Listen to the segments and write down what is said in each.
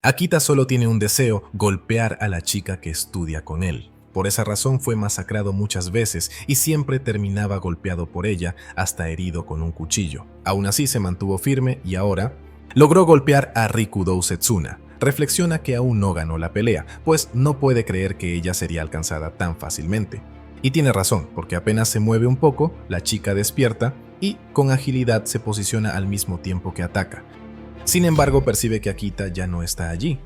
Akita solo tiene un deseo: golpear a la chica que estudia con él. Por esa razón fue masacrado muchas veces y siempre terminaba golpeado por ella, hasta herido con un cuchillo. Aún así se mantuvo firme y ahora logró golpear a Rikudou Setsuna. Reflexiona que aún no ganó la pelea, pues no puede creer que ella sería alcanzada tan fácilmente. Y tiene razón, porque apenas se mueve un poco, la chica despierta y con agilidad se posiciona al mismo tiempo que ataca. Sin embargo, percibe que Akita ya no está allí.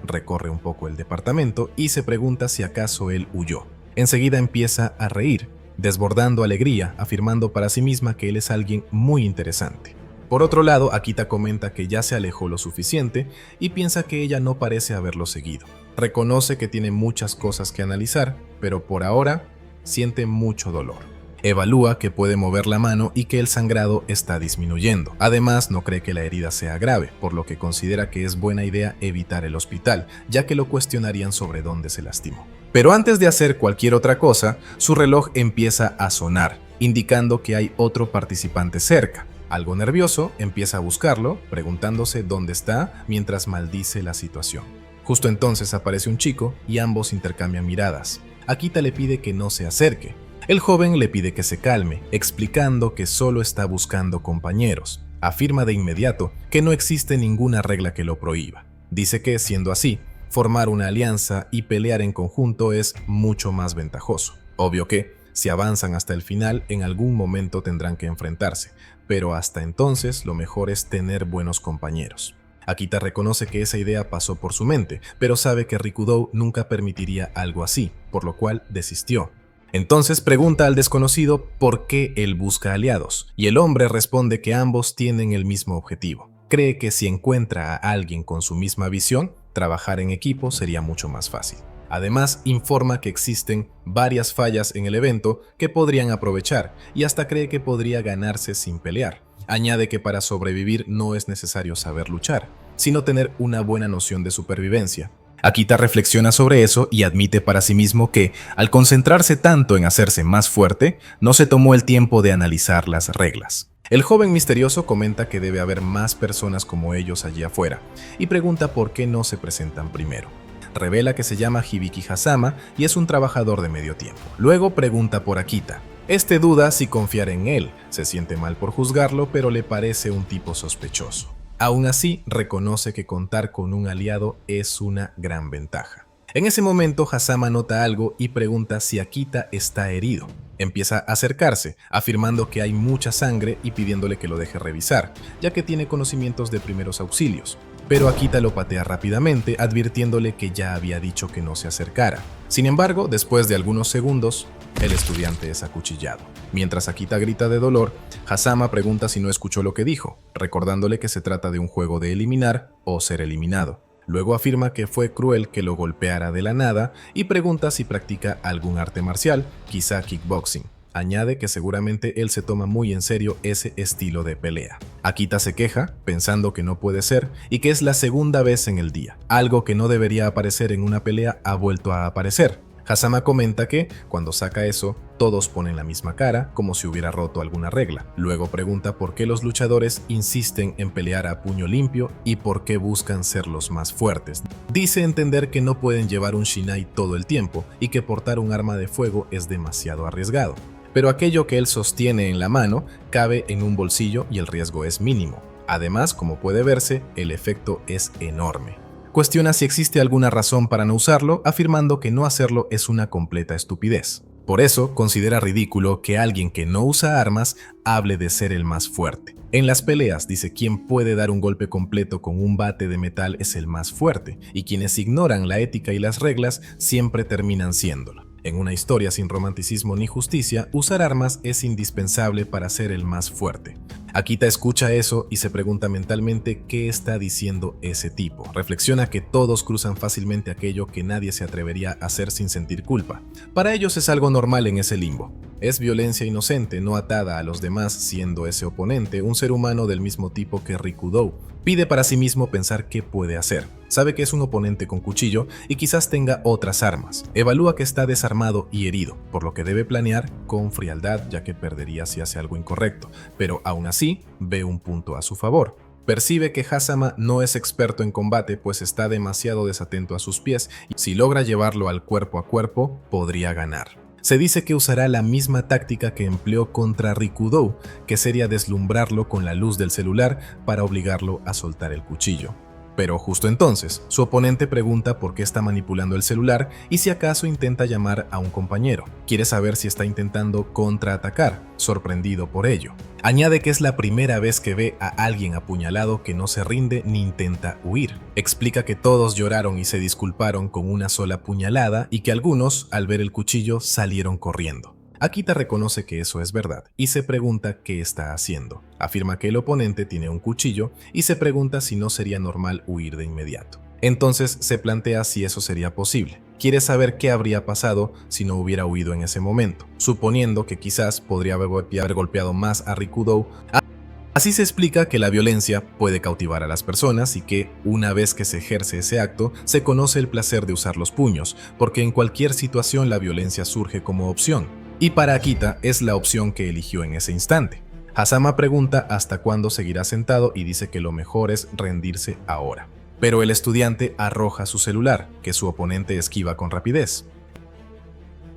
Recorre un poco el departamento y se pregunta si acaso él huyó. Enseguida empieza a reír, desbordando alegría, afirmando para sí misma que él es alguien muy interesante. Por otro lado, Akita comenta que ya se alejó lo suficiente y piensa que ella no parece haberlo seguido. Reconoce que tiene muchas cosas que analizar, pero por ahora siente mucho dolor. Evalúa que puede mover la mano y que el sangrado está disminuyendo. Además, no cree que la herida sea grave, por lo que considera que es buena idea evitar el hospital, ya que lo cuestionarían sobre dónde se lastimó. Pero antes de hacer cualquier otra cosa, su reloj empieza a sonar, indicando que hay otro participante cerca. Algo nervioso, empieza a buscarlo, preguntándose dónde está mientras maldice la situación. Justo entonces aparece un chico y ambos intercambian miradas. Akita le pide que no se acerque. El joven le pide que se calme, explicando que solo está buscando compañeros. Afirma de inmediato que no existe ninguna regla que lo prohíba. Dice que, siendo así, formar una alianza y pelear en conjunto es mucho más ventajoso. Obvio que, si avanzan hasta el final, en algún momento tendrán que enfrentarse, pero hasta entonces lo mejor es tener buenos compañeros. Akita reconoce que esa idea pasó por su mente, pero sabe que Rikudou nunca permitiría algo así, por lo cual desistió. Entonces pregunta al desconocido por qué él busca aliados, y el hombre responde que ambos tienen el mismo objetivo. Cree que si encuentra a alguien con su misma visión, trabajar en equipo sería mucho más fácil. Además, informa que existen varias fallas en el evento que podrían aprovechar, y hasta cree que podría ganarse sin pelear. Añade que para sobrevivir no es necesario saber luchar, sino tener una buena noción de supervivencia. Akita reflexiona sobre eso y admite para sí mismo que, al concentrarse tanto en hacerse más fuerte, no se tomó el tiempo de analizar las reglas. El joven misterioso comenta que debe haber más personas como ellos allí afuera, y pregunta por qué no se presentan primero. Revela que se llama Hibiki Hazama y es un trabajador de medio tiempo. Luego pregunta por Akita. Este duda si confiar en él, se siente mal por juzgarlo, pero le parece un tipo sospechoso. Aún así, reconoce que contar con un aliado es una gran ventaja. En ese momento, Hazama nota algo y pregunta si Akita está herido. Empieza a acercarse, afirmando que hay mucha sangre y pidiéndole que lo deje revisar, ya que tiene conocimientos de primeros auxilios. Pero Akita lo patea rápidamente, advirtiéndole que ya había dicho que no se acercara. Sin embargo, después de algunos segundos, el estudiante es acuchillado. Mientras Akita grita de dolor, Hazama pregunta si no escuchó lo que dijo, recordándole que se trata de un juego de eliminar o ser eliminado. Luego afirma que fue cruel que lo golpeara de la nada y pregunta si practica algún arte marcial, quizá kickboxing. Añade que seguramente él se toma muy en serio ese estilo de pelea. Akita se queja, pensando que no puede ser y que es la segunda vez en el día. Algo que no debería aparecer en una pelea ha vuelto a aparecer. Hazama comenta que, cuando saca eso, todos ponen la misma cara, como si hubiera roto alguna regla. Luego pregunta por qué los luchadores insisten en pelear a puño limpio y por qué buscan ser los más fuertes. Dice entender que no pueden llevar un shinai todo el tiempo y que portar un arma de fuego es demasiado arriesgado. Pero aquello que él sostiene en la mano cabe en un bolsillo y el riesgo es mínimo. Además, como puede verse, el efecto es enorme. Cuestiona si existe alguna razón para no usarlo, afirmando que no hacerlo es una completa estupidez. Por eso, considera ridículo que alguien que no usa armas hable de ser el más fuerte. En las peleas dice quien puede dar un golpe completo con un bate de metal es el más fuerte, y quienes ignoran la ética y las reglas siempre terminan siéndolo. En una historia sin romanticismo ni justicia, usar armas es indispensable para ser el más fuerte. Akita escucha eso y se pregunta mentalmente qué está diciendo ese tipo. Reflexiona que todos cruzan fácilmente aquello que nadie se atrevería a hacer sin sentir culpa. Para ellos es algo normal en ese limbo. Es violencia inocente, no atada a los demás, siendo ese oponente un ser humano del mismo tipo que Rikudou. Pide para sí mismo pensar qué puede hacer. Sabe que es un oponente con cuchillo y quizás tenga otras armas. Evalúa que está desarmado y herido, por lo que debe planear con frialdad, ya que perdería si hace algo incorrecto. Pero aún así, ve un punto a su favor. Percibe que Hazama no es experto en combate, pues está demasiado desatento a sus pies, y si logra llevarlo al cuerpo a cuerpo, podría ganar. Se dice que usará la misma táctica que empleó contra Rikudou, que sería deslumbrarlo con la luz del celular para obligarlo a soltar el cuchillo. Pero justo entonces, su oponente pregunta por qué está manipulando el celular y si acaso intenta llamar a un compañero. Quiere saber si está intentando contraatacar, sorprendido por ello. Añade que es la primera vez que ve a alguien apuñalado que no se rinde ni intenta huir. Explica que todos lloraron y se disculparon con una sola puñalada y que algunos, al ver el cuchillo, salieron corriendo. Akita reconoce que eso es verdad y se pregunta qué está haciendo. Afirma que el oponente tiene un cuchillo y se pregunta si no sería normal huir de inmediato. Entonces se plantea si eso sería posible. Quiere saber qué habría pasado si no hubiera huido en ese momento, suponiendo que quizás podría haber golpeado más a Rikudou. Así se explica que la violencia puede cautivar a las personas y que, una vez que se ejerce ese acto, se conoce el placer de usar los puños, porque en cualquier situación la violencia surge como opción. Y para Akita es la opción que eligió en ese instante. Hazama pregunta hasta cuándo seguirá sentado y dice que lo mejor es rendirse ahora. Pero el estudiante arroja su celular, que su oponente esquiva con rapidez.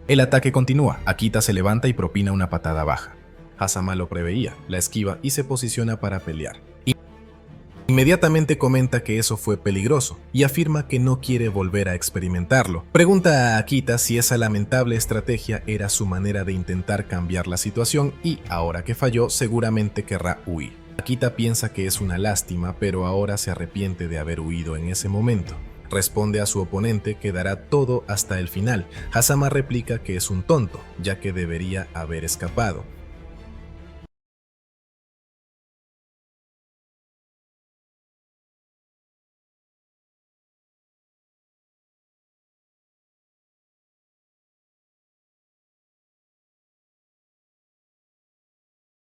El ataque continúa. Akita se levanta y propina una patada baja. Hazama lo preveía, la esquiva y se posiciona para pelear. Inmediatamente comenta que eso fue peligroso y afirma que no quiere volver a experimentarlo. Pregunta a Akita si esa lamentable estrategia era su manera de intentar cambiar la situación y, ahora que falló, seguramente querrá huir. Akita piensa que es una lástima, pero ahora se arrepiente de haber huido en ese momento. Responde a su oponente que dará todo hasta el final. Hazama replica que es un tonto, ya que debería haber escapado.